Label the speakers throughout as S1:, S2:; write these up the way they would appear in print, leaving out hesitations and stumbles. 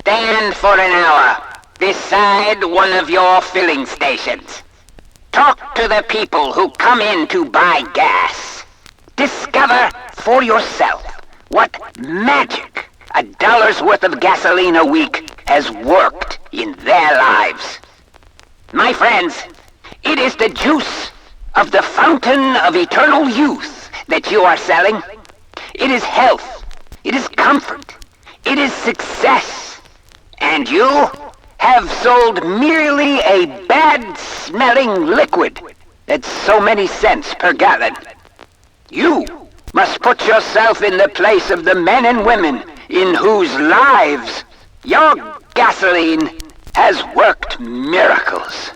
S1: Stand for an hour beside one of your filling stations. Talk to the people who come in to buy gas. Discover for yourself what magic $1's worth of gasoline a week has worked in their lives. My friends, it is the juice of the fountain of eternal youth that you are selling. It is health. It is comfort. It is success. And you have sold merely a bad-smelling liquid that's so many cents per gallon. You must put yourself in the place of the men and women in whose lives your gasoline has worked miracles.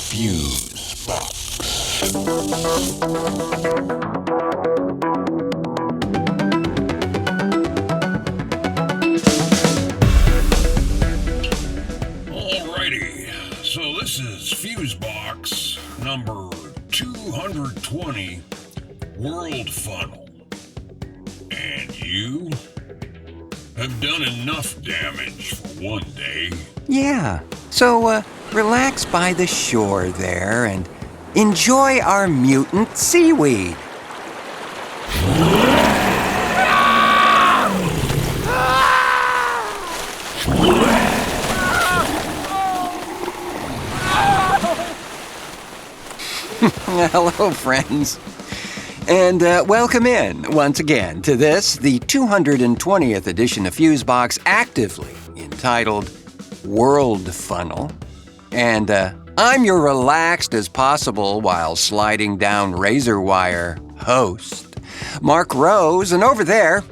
S2: Fusebox. Alrighty, so this is Fusebox number 220, World Funnel. And you have done enough damage for one day.
S3: Yeah, so relax by the shore there and enjoy our mutant seaweed. Hello, friends. And welcome in, once again, to this, the 220th edition of Fusebox, actively entitled World Funnel. And I'm your relaxed as possible while sliding down razor wire host, Marc Rose, and over there,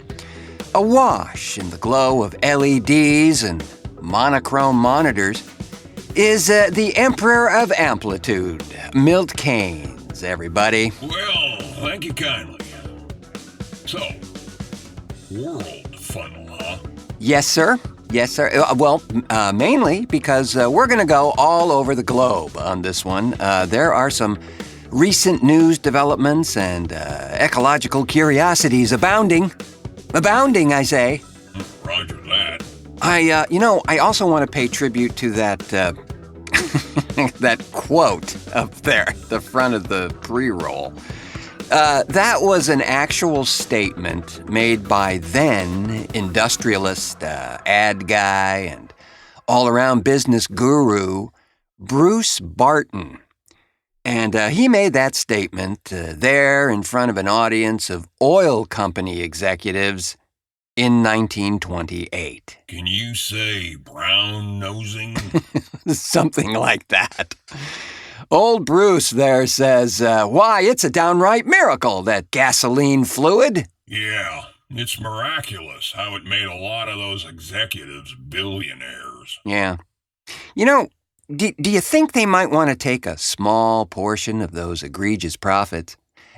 S3: awash in the glow of LEDs and monochrome monitors, is the Emperor of Amplitude, Milt Kanes, everybody.
S2: Well, thank you kindly. So, World Funnel, huh?
S3: Yes, sir. Yes, sir. Mainly because we're going to go all over the globe on this one. There are some recent news developments and ecological curiosities abounding. Abounding, I say.
S2: Roger that.
S3: I also want to pay tribute to that, that quote up there, the front of the pre-roll. That was an actual statement made by then industrialist, ad guy, and all-around business guru, Bruce Barton. And he made that statement there in front of an audience of oil company executives in 1928.
S2: Can you say brown-nosing?
S3: Something like that. Old Bruce there says, why, it's a downright miracle, that gasoline fluid.
S2: Yeah, it's miraculous how it made a lot of those executives billionaires.
S3: Yeah. You know, do you think they might want to take a small portion of those egregious profits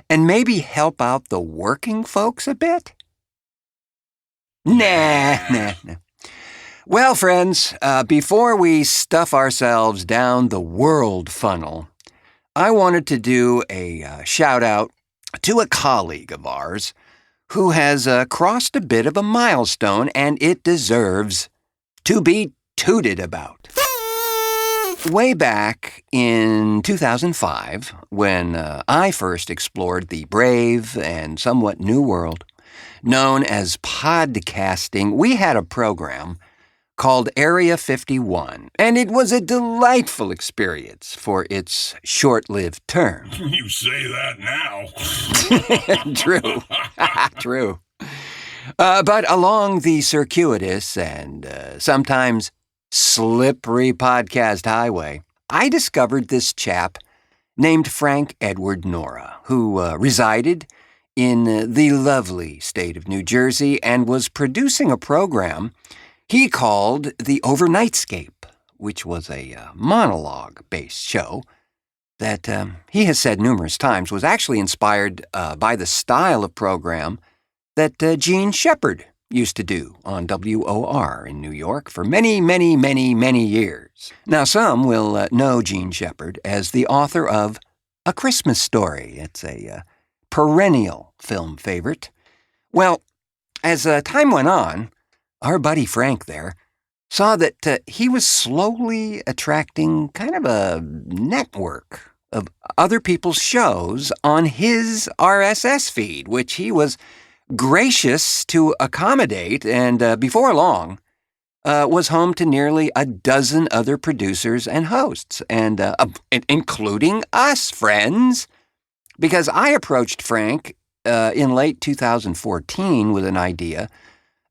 S3: and maybe help out the working folks a bit? Nah. Well, friends, before we stuff ourselves down the world funnel, I wanted to do a shout-out to a colleague of ours who has crossed a bit of a milestone, and it deserves to be tooted about. Way back in 2005, when I first explored the brave and somewhat new world known as podcasting, we had a program called Area 51, and it was a delightful experience for its short-lived term.
S2: You say that now.
S3: True. True. But along the circuitous and sometimes slippery podcast highway, I discovered this chap named Frank Edward Nora, who resided in the lovely state of New Jersey and was producing a program he called The Overnightscape, which was a monologue-based show that he has said numerous times was actually inspired by the style of program that Gene Shepard used to do on WOR in New York for many, many, many, many years. Now, some will know Gene Shepard as the author of A Christmas Story. It's a perennial film favorite. Well, as time went on, our buddy Frank there saw that he was slowly attracting kind of a network of other people's shows on his RSS feed, which he was gracious to accommodate, and before long, was home to nearly a dozen other producers and hosts, and including us, friends. Because I approached Frank in late 2014 with an idea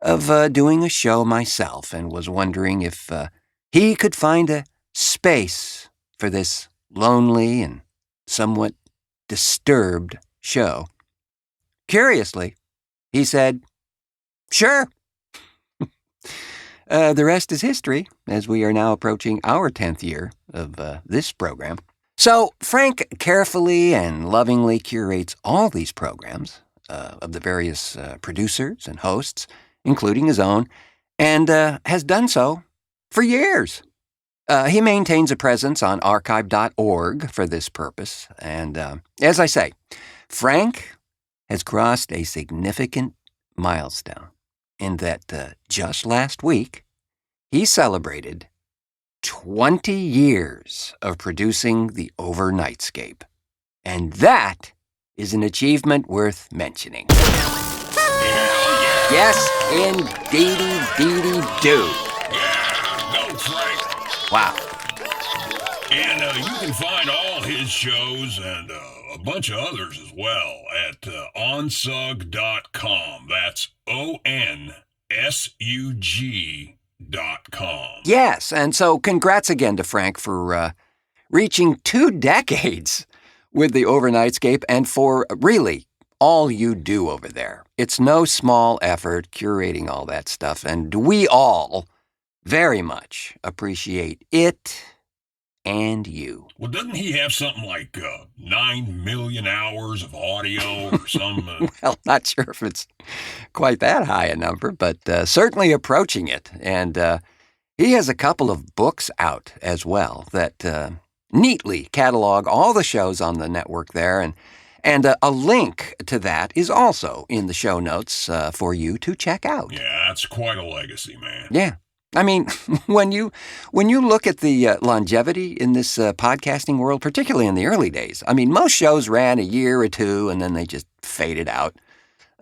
S3: of doing a show myself, and was wondering if he could find a space for this lonely and somewhat disturbed show. Curiously, he said, "Sure." The rest is history, as we are now approaching our 10th year of this program. So Frank carefully and lovingly curates all these programs of the various producers and hosts, including his own, and has done so for years. He maintains a presence on archive.org for this purpose, and as I say, Frank has crossed a significant milestone in that just last week, he celebrated 20 years of producing the Overnightscape. And that is an achievement worth mentioning. Yes, indeedy do.
S2: Yeah, go Frank.
S3: Wow.
S2: And you can find all his shows and a bunch of others as well at onsug.com. That's ONSUG.com.
S3: Yes, and so congrats again to Frank for reaching 2 decades with the Overnightscape, and for really all you do over there. It's no small effort curating all that stuff, and we all very much appreciate it and you.
S2: Well, doesn't he have something like 9 million hours of audio or some?
S3: Well, not sure if it's quite that high a number, but certainly approaching it. And he has a couple of books out as well that neatly catalog all the shows on the network there, and a link to that is also in the show notes for you to check out.
S2: Yeah, that's quite a legacy, man.
S3: Yeah. I mean, when you look at the longevity in this podcasting world, particularly in the early days, I mean, most shows ran a year or two and then they just faded out,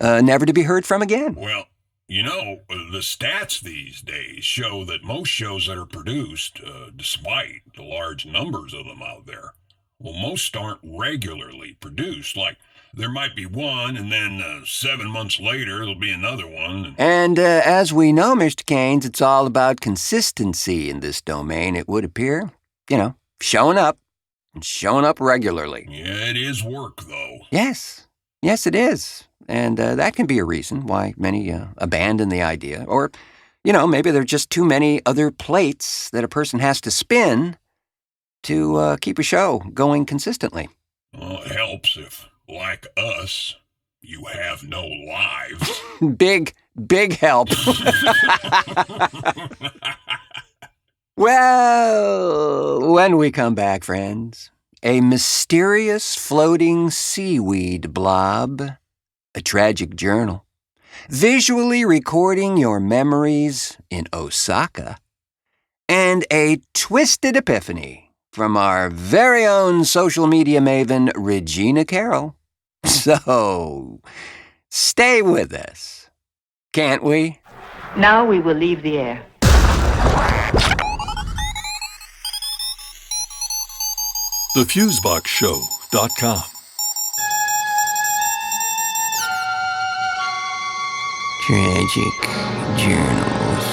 S3: never to be heard from again.
S2: Well, you know, the stats these days show that most shows that are produced, despite the large numbers of them out there, well, most aren't regularly produced. Like, there might be one, and then 7 months later, there'll be another one.
S3: And as we know, Mr. Keynes, it's all about consistency in this domain, it would appear. You know, showing up, and showing up regularly.
S2: Yeah, it is work, though.
S3: Yes, it is. And that can be a reason why many abandon the idea. Or, you know, maybe there are just too many other plates that a person has to spin to keep a show going consistently.
S2: Well, it helps if, like us, you have no lives.
S3: Big help. Well, when we come back, friends, a mysterious floating seaweed blob, a tragic journal, visually recording your memories in Osaka, and a twisted epiphany from our very own social media maven, Regina Carroll. So, stay with us, can't we?
S4: Now we will leave the air.
S5: TheFuseboxShow.com.
S3: Tragic journals.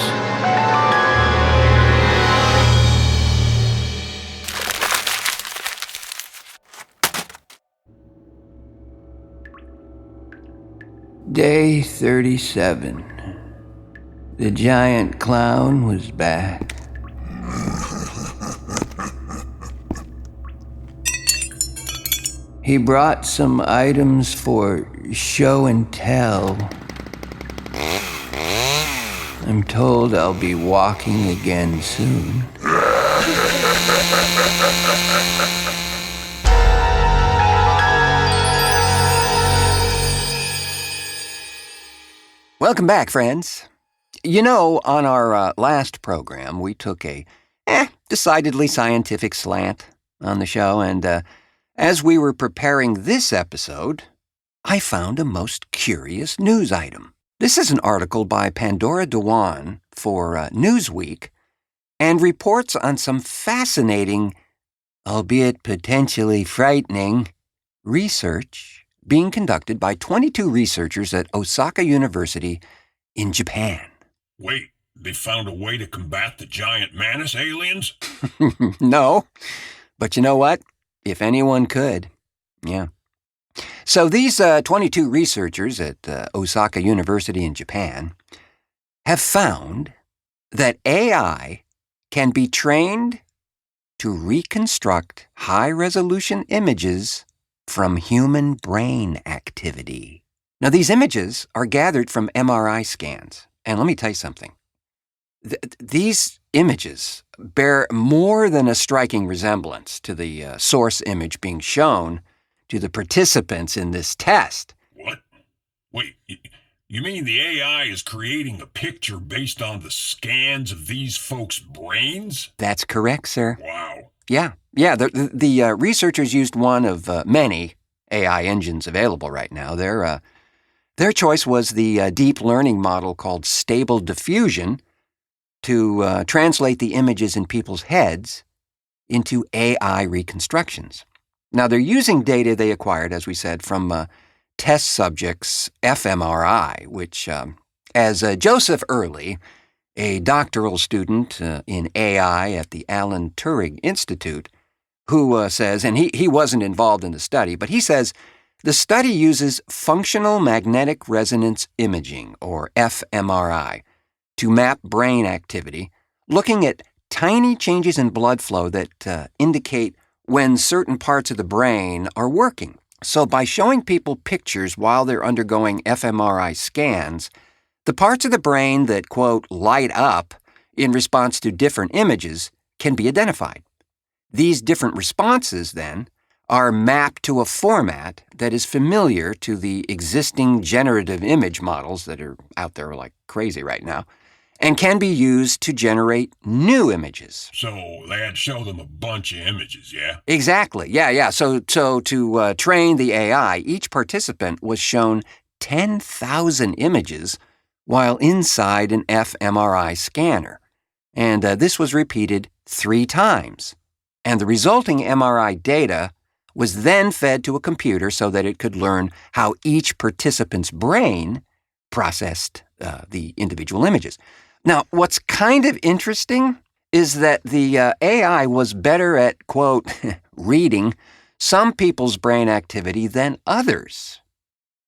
S3: Day 37. The giant clown was back. He brought some items for show and tell. I'm told I'll be walking again soon. Welcome back, friends. You know, on our last program, we took a decidedly scientific slant on the show, and as we were preparing this episode, I found a most curious news item. This is an article by Pandora Dewan for Newsweek, and reports on some fascinating, albeit potentially frightening, research being conducted by 22 researchers at Osaka University in Japan.
S2: Wait, they found a way to combat the giant mantis aliens?
S3: No, but you know what? If anyone could, yeah. So these 22 researchers at Osaka University in Japan have found that AI can be trained to reconstruct high-resolution images from human brain activity. Now, these images are gathered from MRI scans. And let me tell you something. These images bear more than a striking resemblance to the source image being shown to the participants in this test.
S2: What? Wait, you mean the AI is creating a picture based on the scans of these folks' brains?
S3: That's correct, sir.
S2: Wow.
S3: Yeah. The researchers used one of many AI engines available right now. Their choice was the deep learning model called Stable Diffusion to translate the images in people's heads into AI reconstructions. Now, they're using data they acquired, as we said, from test subjects' fMRI, which, as Joseph Early, a doctoral student in AI at the Alan Turing Institute, who says, and he wasn't involved in the study, but he says the study uses functional magnetic resonance imaging, or fMRI, to map brain activity, looking at tiny changes in blood flow that indicate when certain parts of the brain are working. So by showing people pictures while they're undergoing fMRI scans, the parts of the brain that, quote, light up in response to different images can be identified. These different responses, then, are mapped to a format that is familiar to the existing generative image models that are out there like crazy right now, and can be used to generate new images.
S2: So they had to show them a bunch of images, yeah?
S3: Exactly, yeah. So to train the AI, each participant was shown 10,000 images while inside an fMRI scanner. And this was repeated 3 times. And the resulting MRI data was then fed to a computer so that it could learn how each participant's brain processed the individual images. Now, what's kind of interesting is that the AI was better at, quote, reading some people's brain activity than others.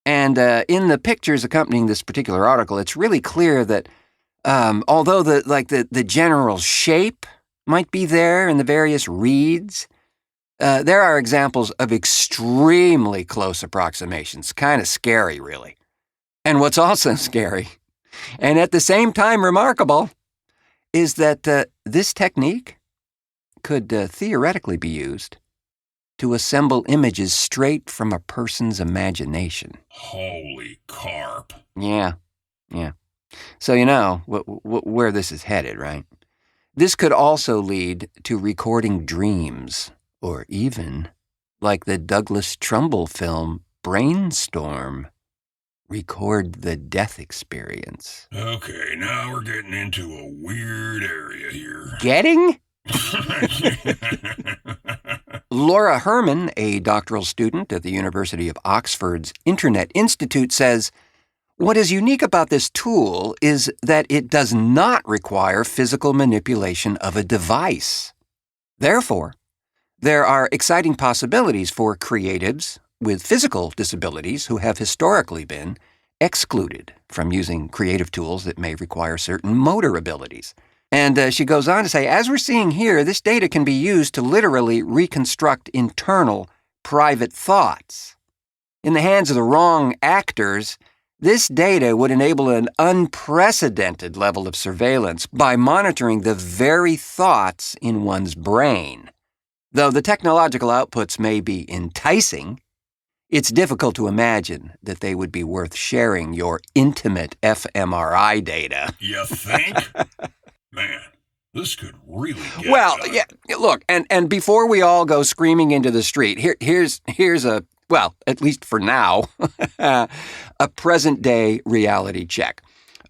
S3: And in the pictures accompanying this particular article, it's really clear that although the general shape might be there in the various reads, there are examples of extremely close approximations. Kind of scary, really. And what's also scary, and at the same time remarkable, is that this technique could theoretically be used to assemble images straight from a person's imagination.
S2: Holy carp.
S3: Yeah. So you know where this is headed, right? This could also lead to recording dreams, or even, like the Douglas Trumbull film Brainstorm, record the death experience.
S2: Okay, now we're getting into a weird area here.
S3: Getting? Laura Herman, a doctoral student at the University of Oxford's Internet Institute, says, what is unique about this tool is that it does not require physical manipulation of a device. Therefore, there are exciting possibilities for creatives with physical disabilities who have historically been excluded from using creative tools that may require certain motor abilities. And she goes on to say, as we're seeing here, this data can be used to literally reconstruct internal, private thoughts. In the hands of the wrong actors, this data would enable an unprecedented level of surveillance by monitoring the very thoughts in one's brain. Though the technological outputs may be enticing, It's difficult to imagine that they would be worth sharing your intimate fMRI data.
S2: You think? Man, this could really get
S3: Well,
S2: done.
S3: yeah, look, and before we all go screaming into the street, here's a, well, at least for now, a present-day reality check.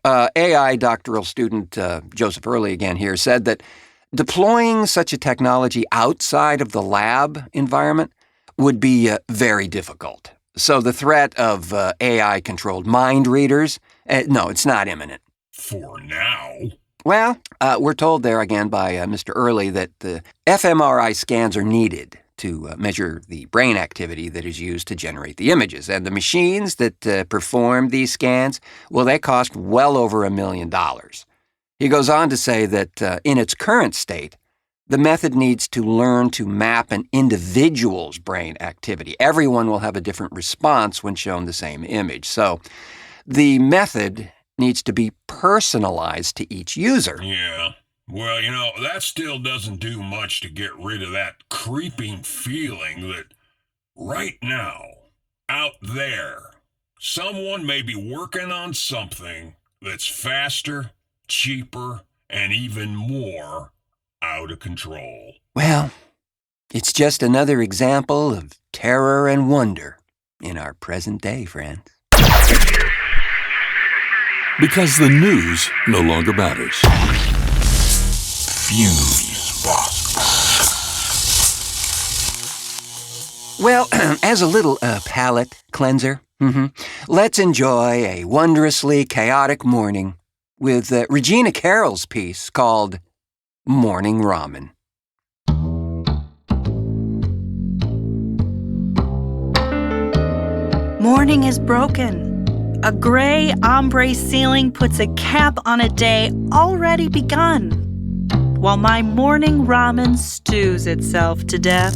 S3: AI doctoral student Joseph Early again here said that deploying such a technology outside of the lab environment would be very difficult. So the threat of AI-controlled mind readers, no, it's not imminent.
S2: For now.
S3: Well, we're told there again by Mr. Early that the fMRI scans are needed to measure the brain activity that is used to generate the images. And the machines that perform these scans, well, they cost well over $1 million. He goes on to say that in its current state, the method needs to learn to map an individual's brain activity. Everyone will have a different response when shown the same image. So the method needs to be personalized to each user.
S2: Yeah. Well, that still doesn't do much to get rid of that creeping feeling that right now, out there, someone may be working on something that's faster, cheaper, and even more out of control.
S3: Well, it's just another example of terror and wonder in our present day, friends.
S5: Because the news no longer matters. Fusebox.
S3: Well, as a little palate cleanser, let's enjoy a wondrously chaotic morning with Regina Carroll's piece called Morning Ramen.
S6: Morning is broken. A gray ombre ceiling puts a cap on a day already begun, while my morning ramen stews itself to death.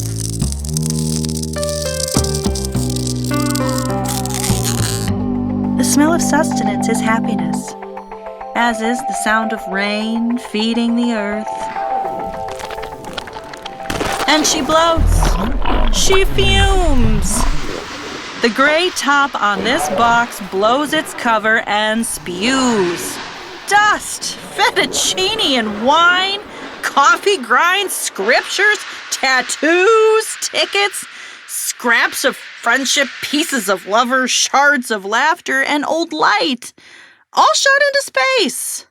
S6: The smell of sustenance is happiness, as is the sound of rain feeding the earth. And she bloats. She fumes. The gray top on this box blows its cover and spews. Dust, fettuccine and wine, coffee grinds, scriptures, tattoos, tickets, scraps of friendship, pieces of lovers, shards of laughter, and old light, all shot into space.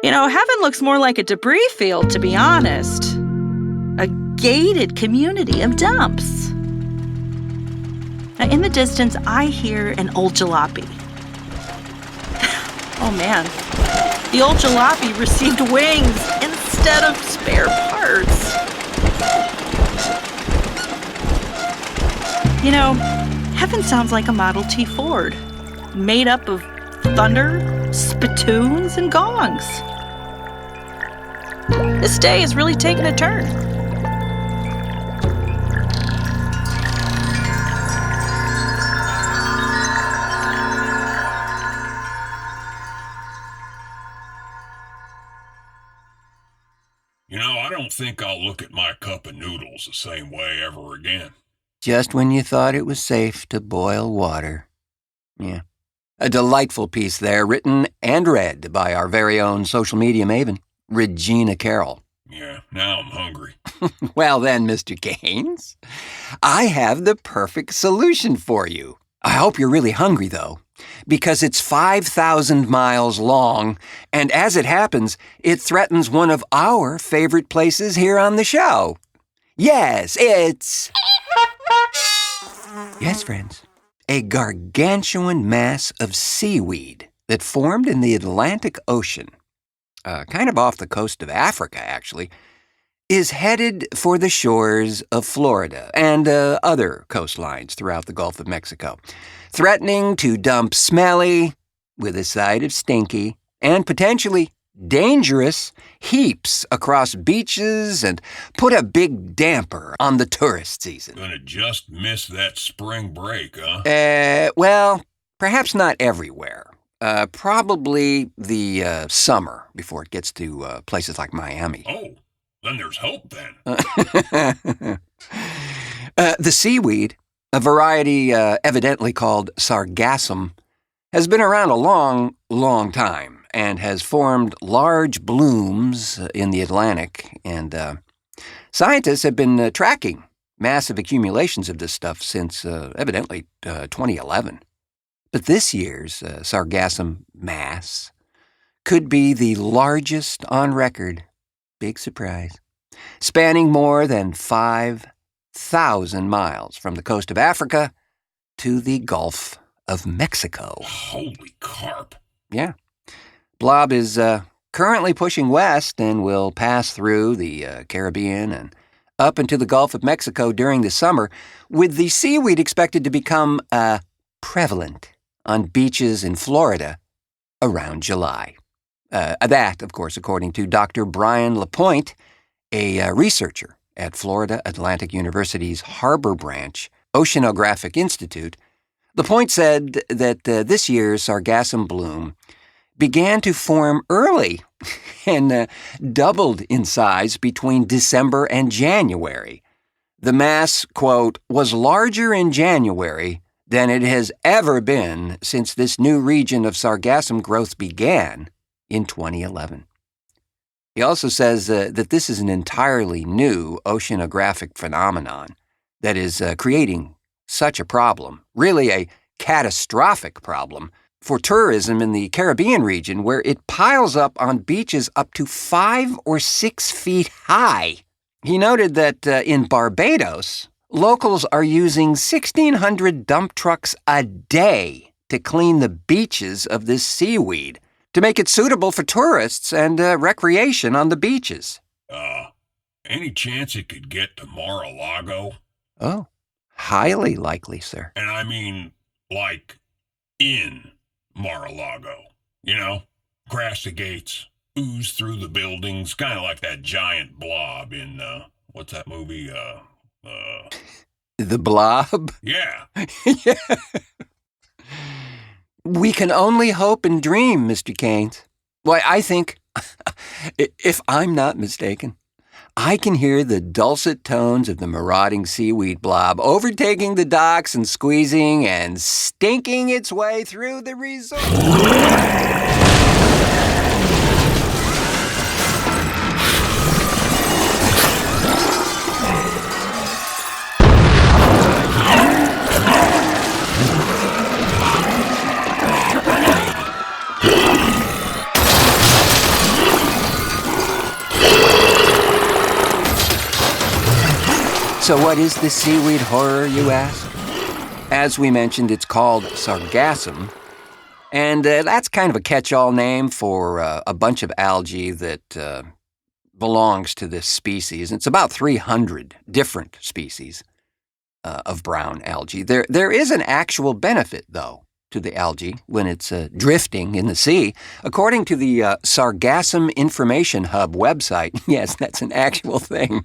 S6: Heaven looks more like a debris field, to be honest. A gated community of dumps. Now, in the distance, I hear an old jalopy. Oh man, the old jalopy received wings instead of spare parts. Heaven sounds like a Model T Ford, made up of thunder, spittoons, and gongs. This day is really taking a turn.
S2: I don't think I'll look at my cup of noodles the same way ever again.
S3: Just when you thought it was safe to boil water. Yeah. A delightful piece there, written and read by our very own social media maven, Regina Carroll.
S2: Yeah, now I'm hungry.
S3: Well then, Mr. Gaines, I have the perfect solution for you. I hope you're really hungry, though, because it's 5,000 miles long, and as it happens, it threatens one of our favorite places here on the show. Yes, it's... Yes, friends, a gargantuan mass of seaweed that formed in the Atlantic Ocean, kind of off the coast of Africa, actually, is headed for the shores of Florida and other coastlines throughout the Gulf of Mexico, threatening to dump smelly, with a side of stinky, and potentially dangerous heaps across beaches and put a big damper on the tourist season.
S2: Gonna just miss that spring break, huh?
S3: Well, perhaps not everywhere. Probably the summer before it gets to places like Miami.
S2: Oh, then there's hope then.
S3: The seaweed, a variety evidently called sargassum, has been around a long, long time and has formed large blooms in the Atlantic. And scientists have been tracking massive accumulations of this stuff since evidently 2011. But this year's sargassum mass could be the largest on record. Big surprise. Spanning more than 5,000 miles from the coast of Africa to the Gulf of Mexico.
S2: Holy carp.
S3: Yeah. Blob is currently pushing west and will pass through the Caribbean and up into the Gulf of Mexico during the summer, with the seaweed expected to become prevalent on beaches in Florida around July. That, of course, according to Dr. Brian LaPointe, a researcher at Florida Atlantic University's Harbor Branch Oceanographic Institute. LaPointe said that this year's sargassum bloom began to form early and doubled in size between December and January. The mass, quote, was larger in January than it has ever been since this new region of sargassum growth began in 2011. He also says that this is an entirely new oceanographic phenomenon that is creating such a problem, really a catastrophic problem, for tourism in the Caribbean region, where it piles up on beaches up to 5 or 6 feet high. He noted that in Barbados, locals are using 1,600 dump trucks a day to clean the beaches of this seaweed, to make it suitable for tourists and recreation on the beaches.
S2: Any chance it could get to Mar-a-Lago?
S3: Oh, highly likely, sir.
S2: And I mean, like, in Mar-a-Lago. You know, crash the gates, ooze through the buildings, kind of like that giant blob in, what's that movie?
S3: The Blob?
S2: Yeah.
S3: Yeah. We can only hope and dream, Mr. Keynes. Why, I think, if I'm not mistaken, I can hear the dulcet tones of the marauding seaweed blob overtaking the docks and squeezing and stinking its way through the resort. So what is this seaweed horror, you ask? As we mentioned, it's called sargassum, and that's kind of a catch-all name for a bunch of algae that belongs to this species. It's about 300 different species of brown algae. There is an actual benefit, though, to the algae when it's drifting in the sea. According to the Sargassum Information Hub website, yes, that's an actual thing.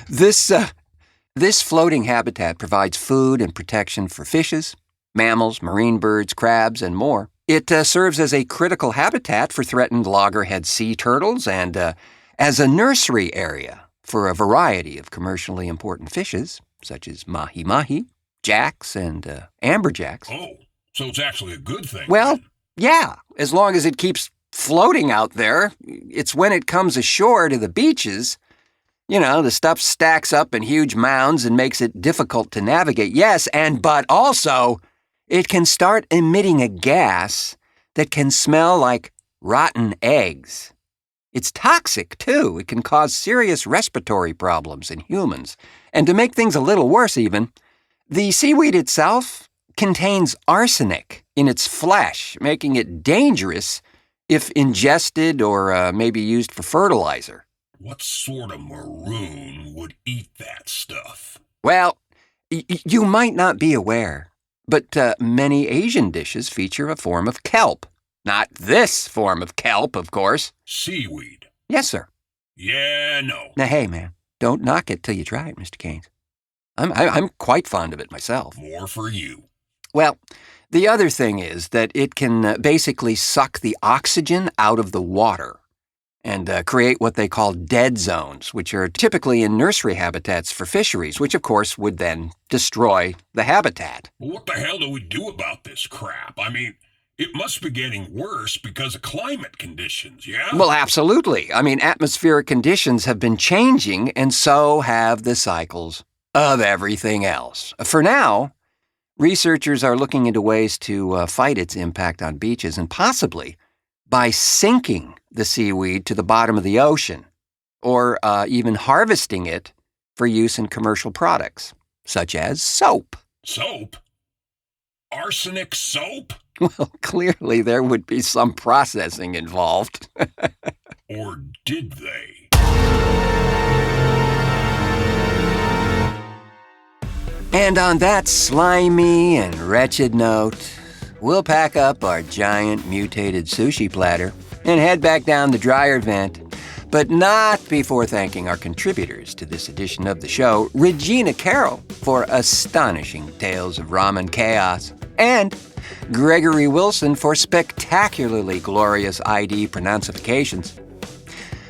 S3: This floating habitat provides food and protection for fishes, mammals, marine birds, crabs, and more. It serves as a critical habitat for threatened loggerhead sea turtles and as a nursery area for a variety of commercially important fishes, such as mahi-mahi, jacks, and amberjacks.
S2: Oh, so it's actually a good thing.
S3: Well,
S2: then.
S3: yeah, as long as it keeps floating out there. It's when it comes ashore to the beaches, you know, the stuff stacks up in huge mounds and makes it difficult to navigate. Yes, but also, it can start emitting a gas that can smell like rotten eggs. It's toxic, too. It can cause serious respiratory problems in humans. And to make things a little worse even, the seaweed itself contains arsenic in its flesh, making it dangerous if ingested or maybe used for fertilizer.
S2: What sort of maroon would eat that stuff?
S3: Well, you might not be aware, but many Asian dishes feature a form of kelp. Not this form of kelp, of course.
S2: Seaweed.
S3: Yes, sir.
S2: Yeah, no.
S3: Now, hey, man, don't knock it till you try it, Mr. Keynes. I'm quite fond of it myself.
S2: More for you.
S3: Well, the other thing is that it can basically suck the oxygen out of the water and create what they call dead zones, which are typically in nursery habitats for fisheries, which of course would then destroy the habitat.
S2: Well, what the hell do we do about this crap? I mean, it must be getting worse because of climate conditions, yeah?
S3: Well, absolutely. I mean, atmospheric conditions have been changing, and so have the cycles of everything else. For now, researchers are looking into ways to fight its impact on beaches, and possibly by sinking the seaweed to the bottom of the ocean, or even harvesting it for use in commercial products, such as soap.
S2: Soap? Arsenic soap?
S3: Well, clearly there would be some processing involved.
S2: Or did they?
S3: And on that slimy and wretched note, we'll pack up our giant mutated sushi platter and head back down the dryer vent, but not before thanking our contributors to this edition of the show, Regina Carroll for astonishing tales of ramen chaos, and Gregory Wilson for spectacularly glorious ID pronunciations.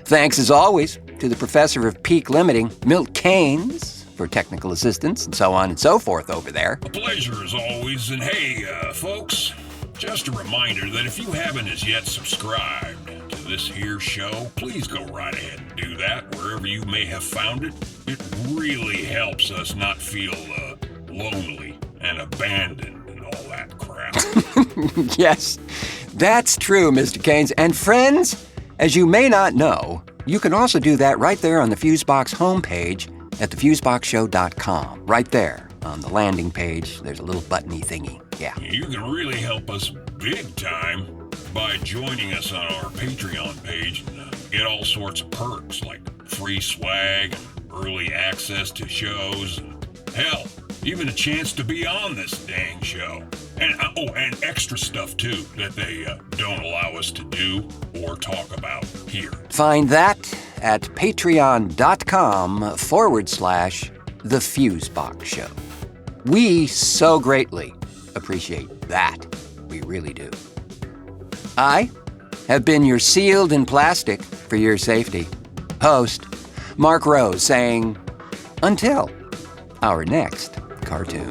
S3: Thanks as always to the professor of peak limiting, Milt Keynes, for technical assistance and so on and so forth over there.
S2: A pleasure as always, and hey, folks, just a reminder that if you haven't as yet subscribed to this here show, please go right ahead and do that wherever you may have found it. It really helps us not feel lonely and abandoned and all that crap.
S3: Yes, that's true, Mr. Keynes. And friends, as you may not know, you can also do that right there on the Fusebox homepage at thefuseboxshow.com. Right there on the landing page, there's a little buttony thingy. Yeah.
S2: You can really help us big time by joining us on our Patreon page and get all sorts of perks like free swag, early access to shows, and hell, even a chance to be on this dang show. And and extra stuff too that they don't allow us to do or talk about here.
S3: Find that at patreon.com/The Fusebox Show. We so greatly appreciate that. We really do. I have been your sealed in plastic for your safety host, Marc Rose, saying, until our next cartoon.